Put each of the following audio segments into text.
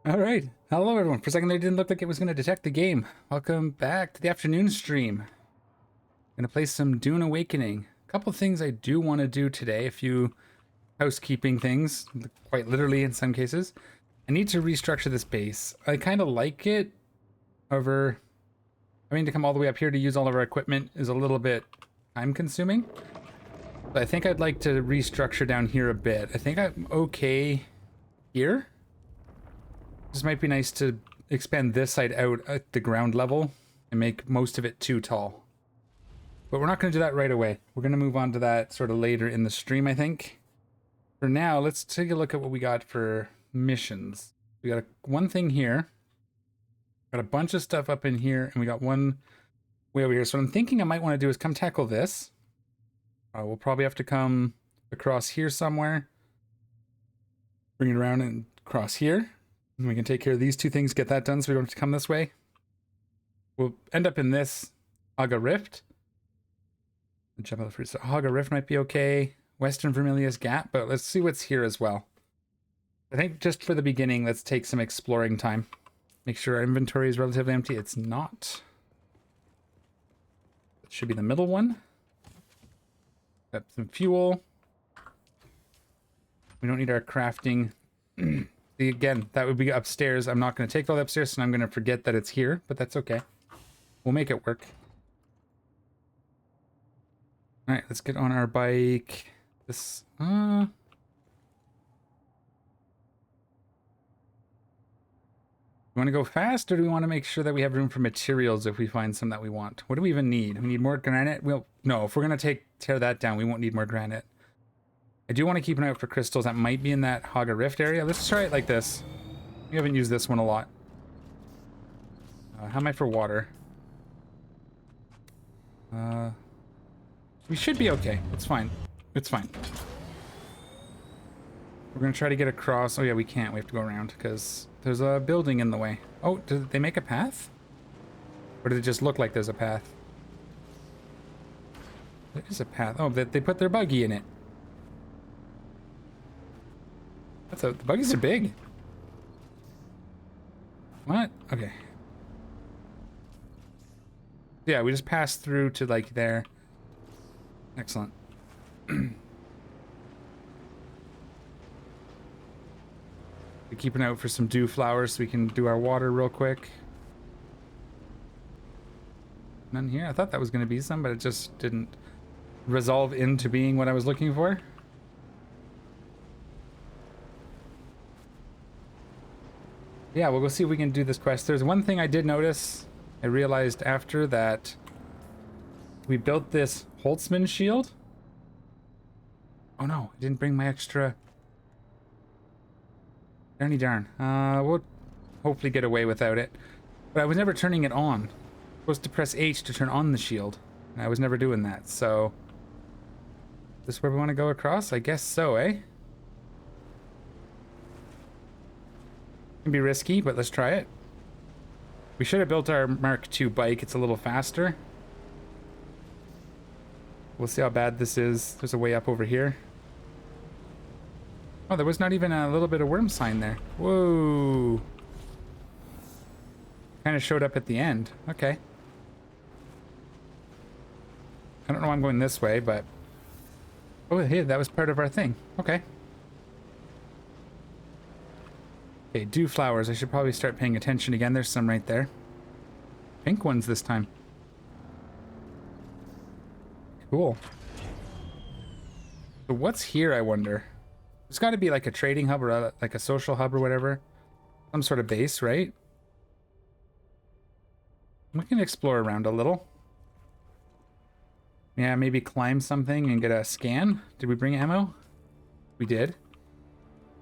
All right. Hello, everyone. For a second there, it didn't look like it was going to detect the game. Welcome back to the afternoon stream. Gonna play some Dune Awakening. A couple things I do want to do today. A few housekeeping things, quite literally in some cases. I need to restructure this base. I kind of like it. However, having to come all the way up here to use all of our equipment is a little bit time consuming. But I think I'd like to restructure down here a bit. I think I'm okay here. This might be nice to expand this side out at the ground level and make most of it too tall. But we're not going to do that right away. We're going to move on to that sort of later in the stream, I think. For now, let's take a look at what we got for missions. We got one thing here. Got a bunch of stuff up in here, and we got one way over here. So what I'm thinking I might want to do is come tackle this. We'll probably have to come across here somewhere. Bring it around and cross here. And we can take care of these two things, get that done so we don't have to come this way. We'll end up in this Haga Rift. Jump out the fruit. So Haga Rift might be okay. Western Vermilius Gap, but let's see what's here as well. I think just for the beginning, let's take some exploring time. Make sure our inventory is relatively empty. It's not. It should be the middle one. Got some fuel. We don't need our crafting. Again, that would be upstairs. I'm not going to take all the upstairs, and I'm going to forget that it's here, but that's okay. We'll make it work. All right, let's get on our bike. This, you want to go fast, or do we want to make sure that we have room for materials if we find some that we want? What do we even need? We need more granite? Well, no, if we're going to tear that down, we won't need more granite. I do want to keep an eye out for crystals that might be in that Haga Rift area. Let's try it like this. We haven't used this one a lot. How am I for water? We should be okay. It's fine. It's fine. We're going to try to get across. Oh, yeah, we can't. We have to go around because there's a building in the way. Oh, did they make a path? Or did it just look like there's a path? There is a path. Oh, they put their buggy in it. The buggies are big. What? Okay. Yeah, we just passed through to like there. Excellent. We keep an eye out for some dew flowers so we can do our water real quick. None here? I thought that was going to be some, but it just didn't resolve into being what I was looking for. Yeah, we'll go see if we can do this quest. There's one thing I did notice. I realized after that we built this Holtzman shield. Oh no, I didn't bring my extra. Darny darn. We'll hopefully get away without it. But I was never turning it on. I'm supposed to press H to turn on the shield. And I was never doing that, so. Is this where we want to go across? I guess so, eh? Can be risky, but let's try it. We should have built our Mark II bike. It's a little faster. We'll see how bad this is. There's a way up over here. Oh, there was not even a little bit of worm sign there. Whoa. Kind of showed up at the end. Okay. I don't know why I'm going this way, but... Oh, hey, that was part of our thing. Okay. Okay, dew flowers. I should probably start paying attention again. There's some right there. Pink ones this time. Cool. So what's here, I wonder? There's got to be like a trading hub or like a social hub or whatever. Some sort of base, right? We can explore around a little. Yeah, maybe climb something and get a scan. Did we bring ammo? We did.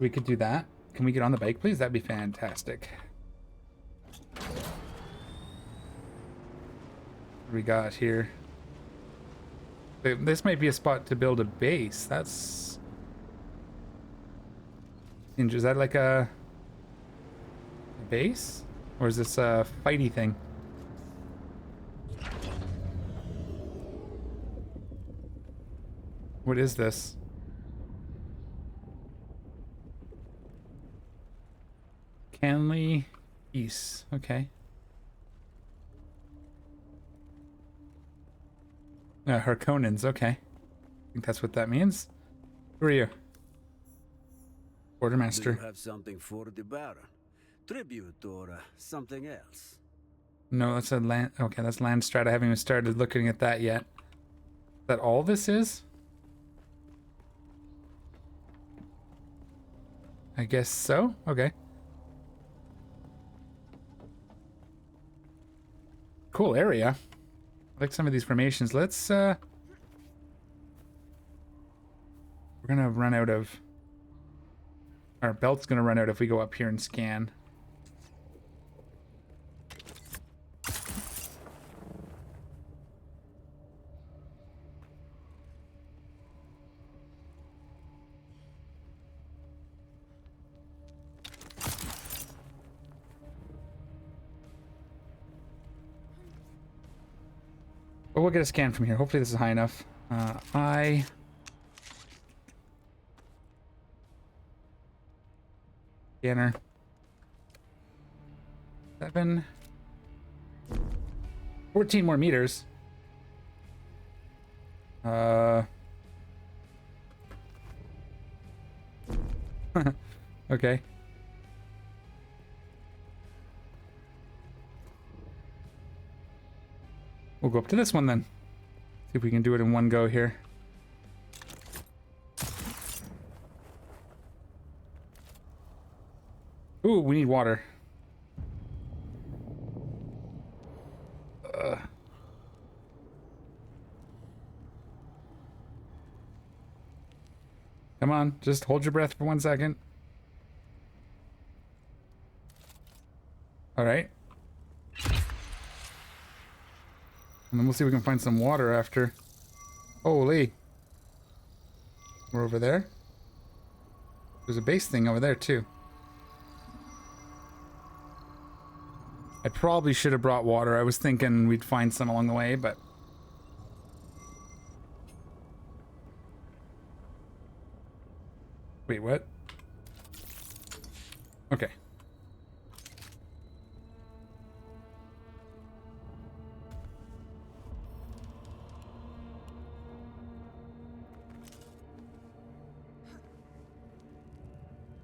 We could do that. Can we get on the bike, please? That'd be fantastic. What do we got here? This might be a spot to build a base. That's... Is that like a base? Or is this a fighty thing? What is this? Hanley East. Okay. Harkonnens. Okay. I think that's what that means. Who are you? Do Quartermaster. you have something for the Baron? Tribute or something else? No, that's a land. Okay, that's land strat. I haven't even started looking at that yet. Is that all this is? I guess so. Okay. Cool area. I like some of these formations. Let's we're gonna run out of our belt's gonna run out if we go up here and scan. But we'll get a scan from here. Hopefully this is high enough. Scanner. 7. 14 more meters. Okay. We'll go up to this one then. See if we can do it in one go here. Ooh, we need water. Come on, just hold your breath for 1 second. All right. And then we'll see if we can find some water after. Holy. We're over there. There's a base thing over there too. I probably should have brought water. I was thinking we'd find some along the way, but... Wait, what? Okay.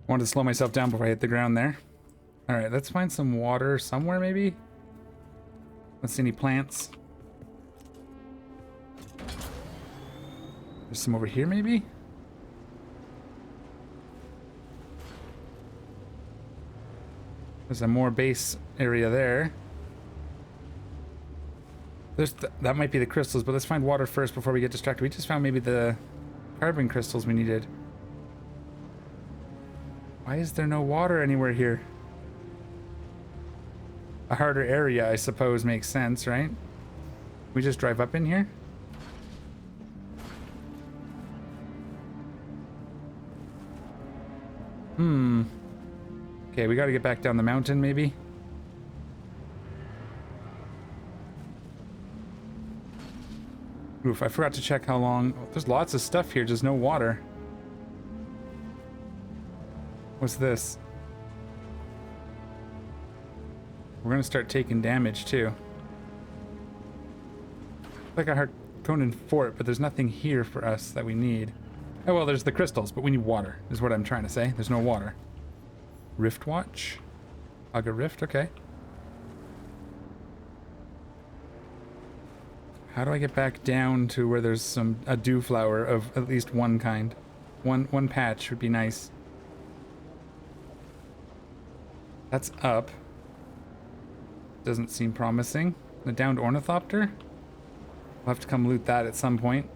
I wanted to slow myself down before I hit the ground there. Alright, let's find some water somewhere, maybe? Let's see any plants. There's some over here, maybe? There's a more base area there. That might be the crystals, but let's find water first before we get distracted. We just found maybe the carbon crystals we needed. Why is there no water anywhere here? A harder area, I suppose, makes sense, right? We just drive up in here? Okay, we gotta get back down the mountain, maybe? Oof, I forgot to check how long... Oh, there's lots of stuff here, just no water. What's this? We're gonna start taking damage too. Like a Harkonnen fort, but there's nothing here for us that we need. Oh well, there's the crystals, but we need water, is what I'm trying to say. There's no water. Rift Watch? Aga Rift, okay. How do I get back down to where there's a dew flower of at least one kind? One patch would be nice. That's up. Doesn't seem promising. The downed ornithopter? We'll have to come loot that at some point.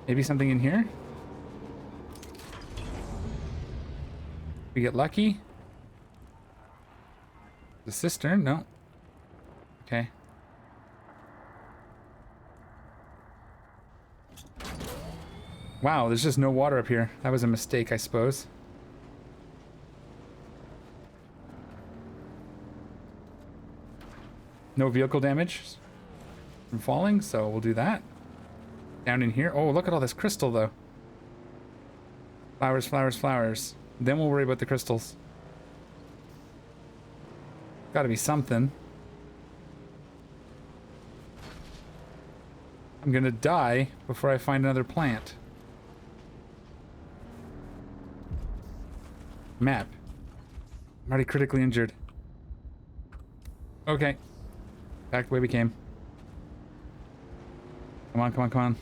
Maybe something in here? We get lucky? The cistern? No. Okay. Wow, there's just no water up here. That was a mistake, I suppose. No vehicle damage from falling, so we'll do that. Down in here. Oh, look at all this crystal, though. Flowers, flowers, flowers. Then we'll worry about the crystals. Gotta be something. I'm gonna die before I find another plant. Map. I'm already critically injured. Okay. Back the way we came. Come on, come on, come on.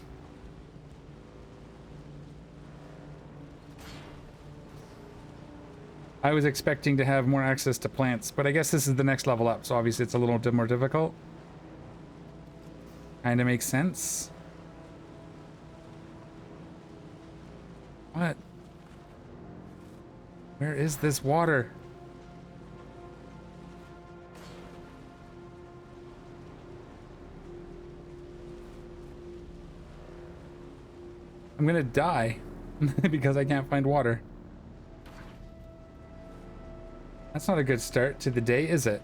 I was expecting to have more access to plants, but I guess this is the next level up, so obviously it's a little bit more difficult. Kinda makes sense. What? Where is this water? I'm gonna die because I can't find water. That's not a good start to the day, is it?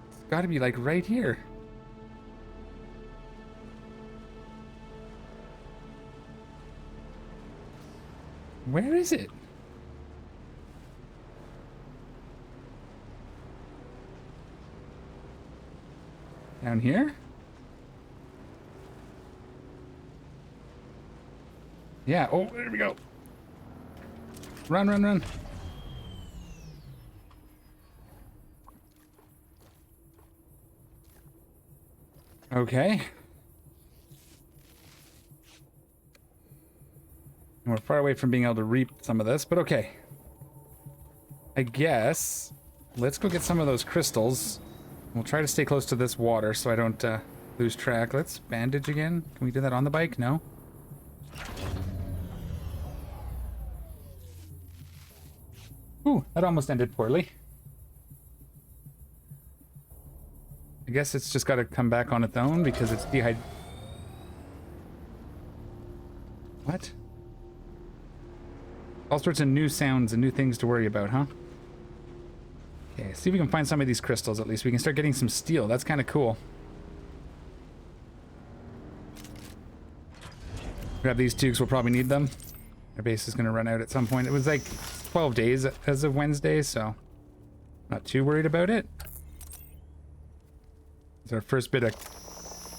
It's gotta be like right here. Where is it? Down here? Yeah, oh, there we go. Run, run, run. Okay. And we're far away from being able to reap some of this, but okay. I guess let's go get some of those crystals. We'll try to stay close to this water so I don't lose track. Let's bandage again. Can we do that on the bike? No. Ooh, that almost ended poorly. I guess it's just got to come back on its own because it's dehydrated. What? All sorts of new sounds and new things to worry about, huh? Okay, see if we can find some of these crystals at least. We can start getting some steel. That's kind of cool. Grab these two because we'll probably need them. Our base is going to run out at some point. It was like 12 days as of Wednesday, so not too worried about it. It's our first bit of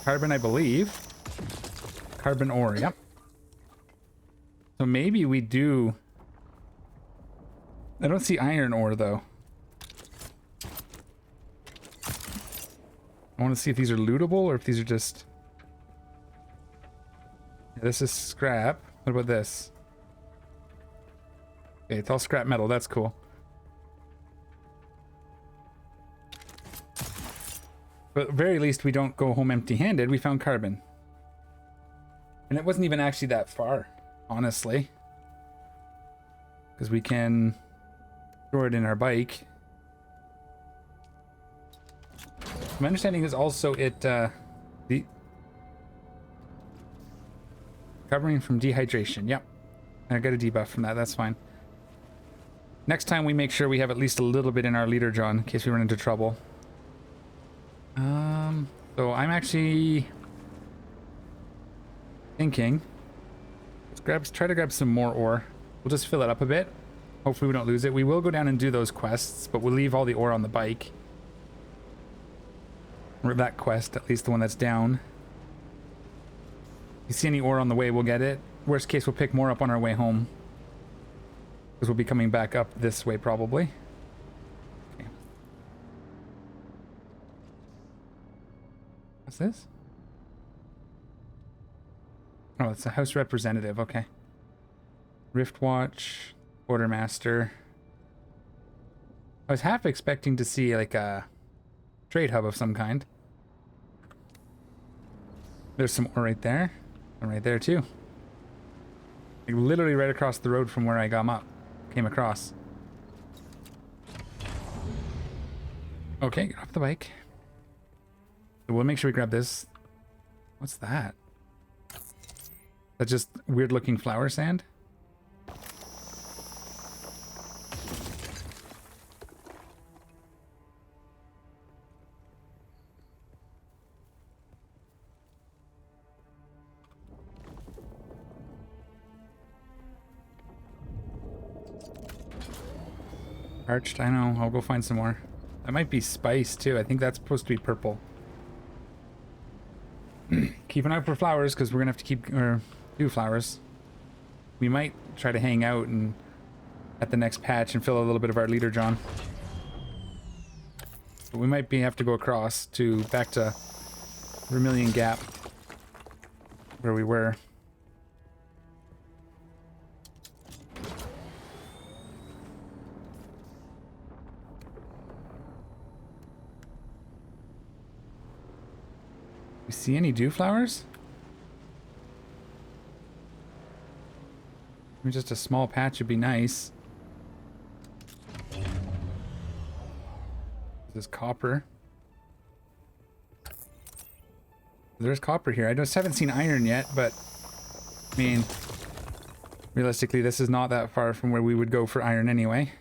carbon, I believe. Carbon ore, yep. So maybe we do... I don't see iron ore, though. I want to see if these are lootable or if these are just... Yeah, this is scrap. What about this? Okay, it's all scrap metal. That's cool. But at the very least, we don't go home empty-handed. We found carbon. And it wasn't even actually that far, honestly. Because we can store it in our bike. My understanding is also it, the recovering from dehydration. Yep. I got a debuff from that. That's fine. Next time we make sure we have at least a little bit in our leader, John, in case we run into trouble. So I'm actually thinking, let's try to grab some more ore. We'll just fill it up a bit. Hopefully we don't lose it. We will go down and do those quests, but we'll leave all the ore on the bike. Or that quest, at least the one that's down. If you see any ore on the way, we'll get it. Worst case, we'll pick more up on our way home. Because we'll be coming back up this way, probably. Okay. What's this? Oh, it's a house representative. Okay. Rift Watch, Quartermaster. I was half expecting to see like a trade hub of some kind. There's some ore right there. And right there too. Like literally right across the road from where I came across. Okay, get off the bike. So we'll make sure we grab this. What's that? That's just weird looking flower sand? Arched, I know. I'll go find some more. That might be spice too. I think that's supposed to be purple. Keep an eye out for flowers because we're gonna have to keep or do flowers. We might try to hang out and at the next patch and fill a little bit of our leader John. But we might have to go across to back to Vermilion Gap where we were. You see any dew flowers? Maybe just a small patch would be nice. This is copper. There's copper here. I just haven't seen iron yet, but I mean, realistically, this is not that far from where we would go for iron anyway.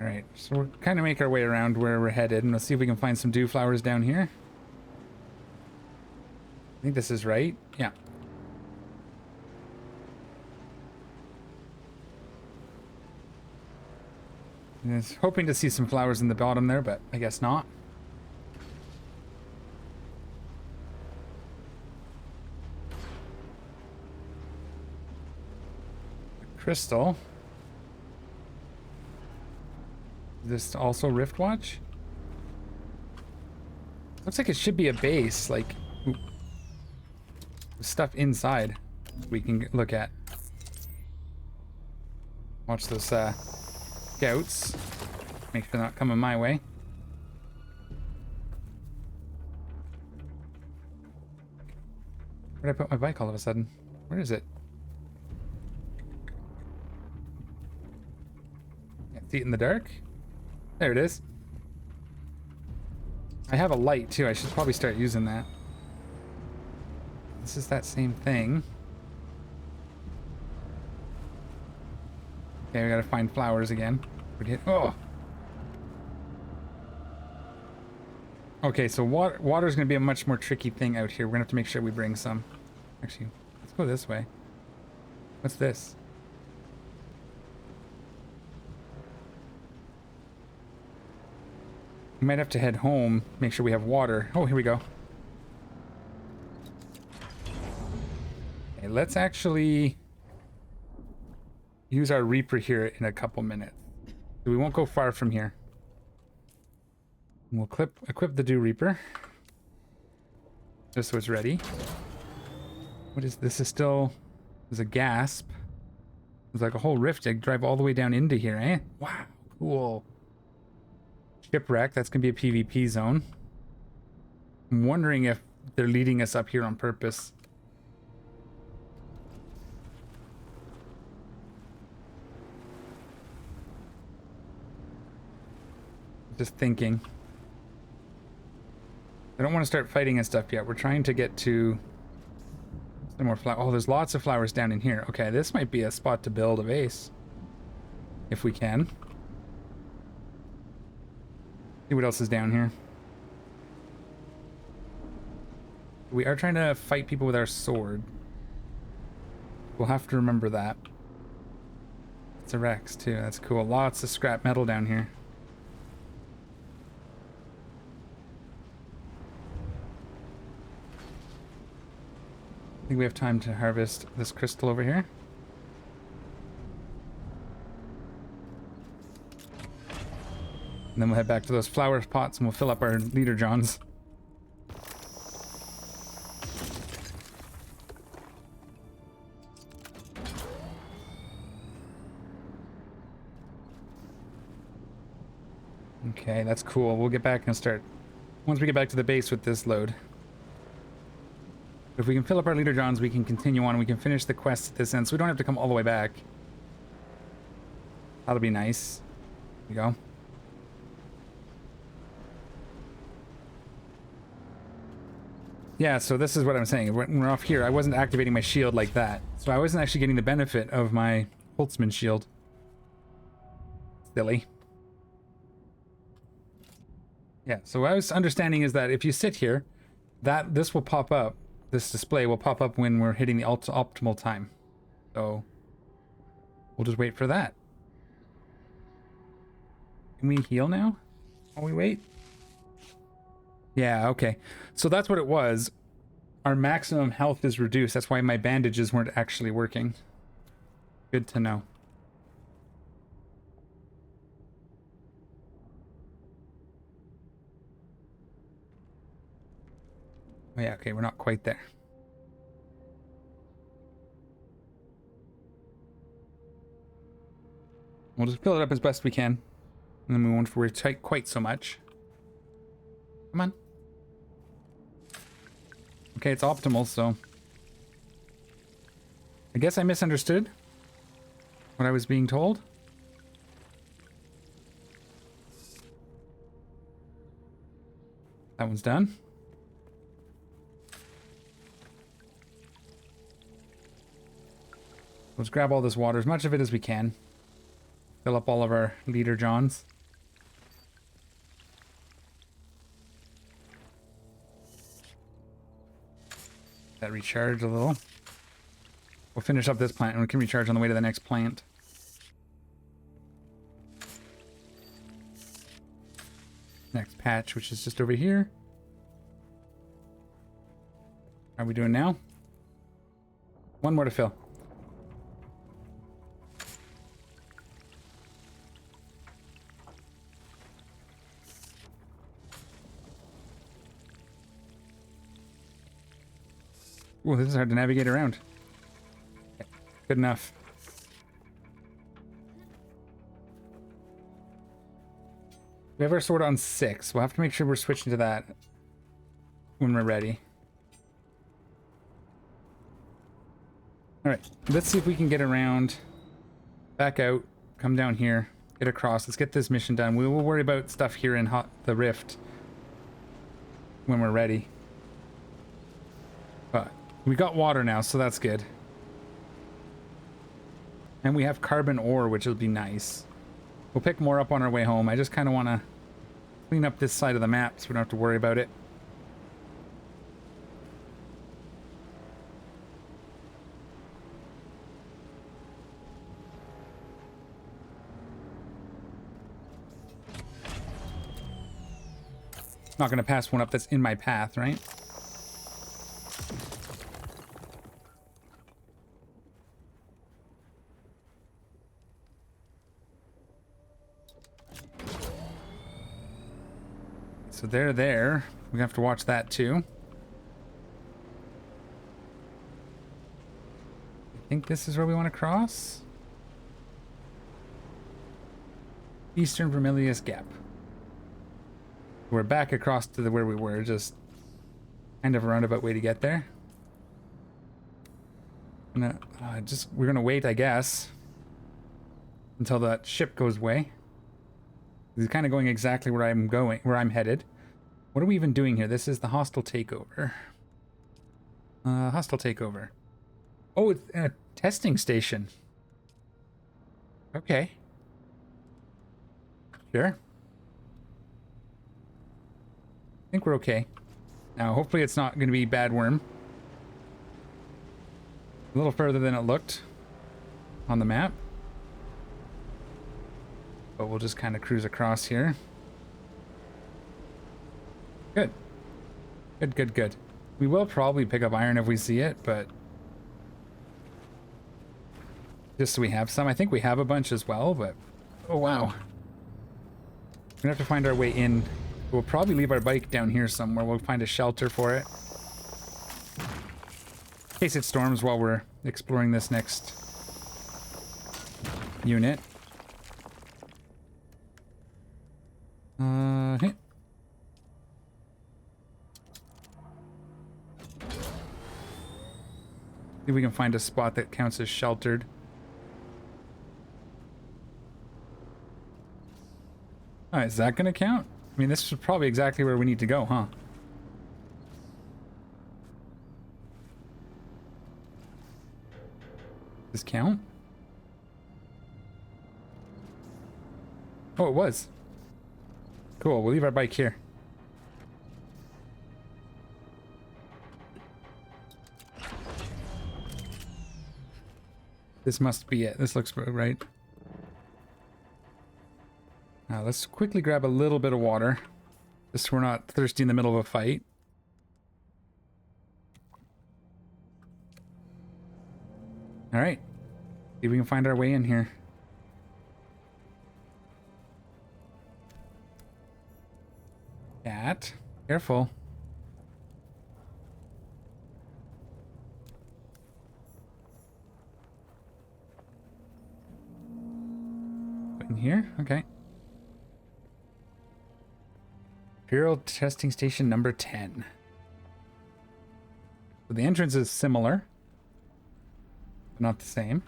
Alright, so we'll kind of make our way around where we're headed, and let's see if we can find some dew flowers down here. I think this is right. Yeah. I was hoping to see some flowers in the bottom there, but I guess not. Crystal. Is this also Riftwatch? Looks like it should be a base, like ooh, stuff inside we can look at. Watch those scouts. Make sure they're not coming my way. Where did I put my bike all of a sudden? Where is it? Can't see it in the dark. There it is. I have a light too. I should probably start using that. This is that same thing. Okay, we gotta find flowers again. Oh! Okay, so water's gonna be a much more tricky thing out here. We're gonna have to make sure we bring some. Actually, let's go this way. What's this? We might have to head home, make sure we have water. Oh, here we go. Okay, let's actually use our Reaper here in a couple minutes. So we won't go far from here. We'll equip the Dew Reaper. Just so it's ready. What is this? Is still... There's a gasp. There's like a whole rift. I drive all the way down into here, eh? Wow, cool. Shipwreck, that's gonna be a PvP zone. I'm wondering if they're leading us up here on purpose. Just thinking. I don't want to start fighting and stuff yet. We're trying to get to some more flowers. Oh, there's lots of flowers down in here. Okay, this might be a spot to build a base. If we can. See what else is down here. We are trying to fight people with our sword. We'll have to remember that. It's a Rex too. That's cool. Lots of scrap metal down here. I think we have time to harvest this crystal over here. And then we'll head back to those flower pots and we'll fill up our leader Johns. Okay, that's cool. We'll get back and start once we get back to the base with this load. If we can fill up our leader Johns, we can continue on. We can finish the quest at this end, so we don't have to come all the way back. That'll be nice. There we go. Yeah, so this is what I'm saying. When we're off here, I wasn't activating my shield like that. So I wasn't actually getting the benefit of my Holtzman shield. Silly. Yeah, so what I was understanding is that if you sit here, this will pop up. This display will pop up when we're hitting the optimal time. So we'll just wait for that. Can we heal now while we wait? Yeah, okay. So that's what it was. Our maximum health is reduced. That's why my bandages weren't actually working. Good to know. Oh yeah, okay, we're not quite there. We'll just fill it up as best we can. And then we won't worry quite so much. Come on. Okay, it's optimal, so... I guess I misunderstood what I was being told. That one's done. Let's grab all this water, as much of it as we can. Fill up all of our leader johns. That recharge a little. We'll finish up this plant and we can recharge on the way to the next plant. Next patch, which is just over here. How are we doing now? One more to fill. Ooh, this is hard to navigate around. Okay, good enough. We have our sword on 6. We'll have to make sure we're switching to that when we're ready. Alright, let's see if we can get around, back out, come down here, get across. Let's get this mission done. We will worry about stuff here in the Rift when we're ready. But we got water now, so that's good. And we have carbon ore, which will be nice. We'll pick more up on our way home. I just kind of want to clean up this side of the map so we don't have to worry about it. Not going to pass one up that's in my path, right? So they're there. We're gonna have to watch that too. I think this is where we want to cross. Eastern Vermilius Gap. We're back across to where we were, just kind of a roundabout way to get there. We're gonna wait, I guess, until that ship goes away. He's kind of going exactly where I'm headed. What are we even doing here? This is the hostile takeover. Hostile takeover. Oh, it's a testing station. Okay. Sure. I think we're okay. Now, hopefully it's not going to be bad worm. A little further than it looked on the map. But we'll just kind of cruise across here. Good. Good, good, good. We will probably pick up iron if we see it, but... just so we have some. I think we have a bunch as well, but... oh, wow. We're gonna have to find our way in. We'll probably leave our bike down here somewhere. We'll find a shelter for it. In case it storms while we're exploring this next unit. Hit. See if we can find a spot that counts as sheltered. Alright, is that going to count? I mean, this is probably exactly where we need to go, huh? Does this count? Oh, it was. Cool, we'll leave our bike here. This must be it. This looks right. Now let's quickly grab a little bit of water. Just so we're not thirsty in the middle of a fight. Alright. See if we can find our way in here. Cat. Careful. In here? Okay. Imperial testing station number 10. So the entrance is similar, but not the same.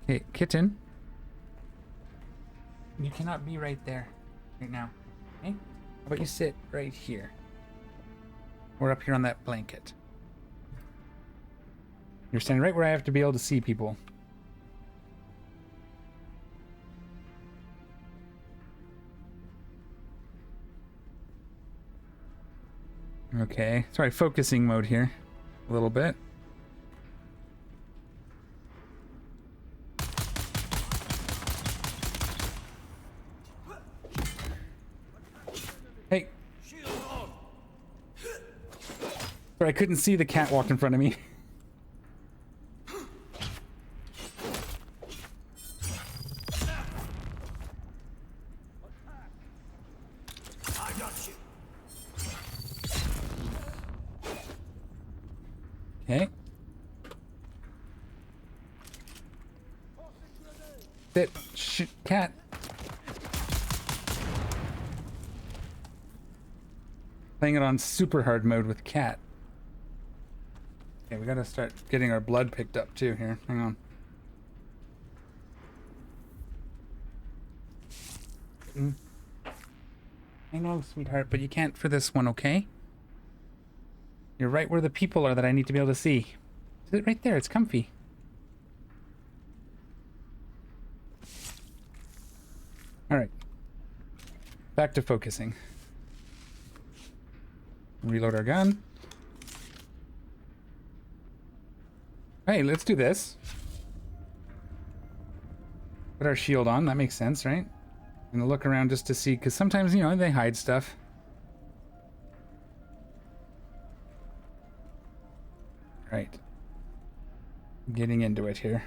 Okay, kitten. You cannot be right there right now. Okay? How about you sit right here? Or up here on that blanket. You're standing right where I have to be able to see people. Okay, sorry, focusing mode here a little bit. Hey. Sorry, I couldn't see the cat walk in front of me. Okay. Sit. Shit, cat. Playing it on super hard mode with cat. Okay, we gotta start getting our blood picked up too here. Hang on. I know, sweetheart, but you can't for this one, okay? You're right where the people are that I need to be able to see. Sit right there, it's comfy. Alright. Back to focusing. Reload our gun. Hey, let's do this. Put our shield on, that makes sense, right? I'm gonna look around just to see, because sometimes, you know, they hide stuff. Right. Getting into it here.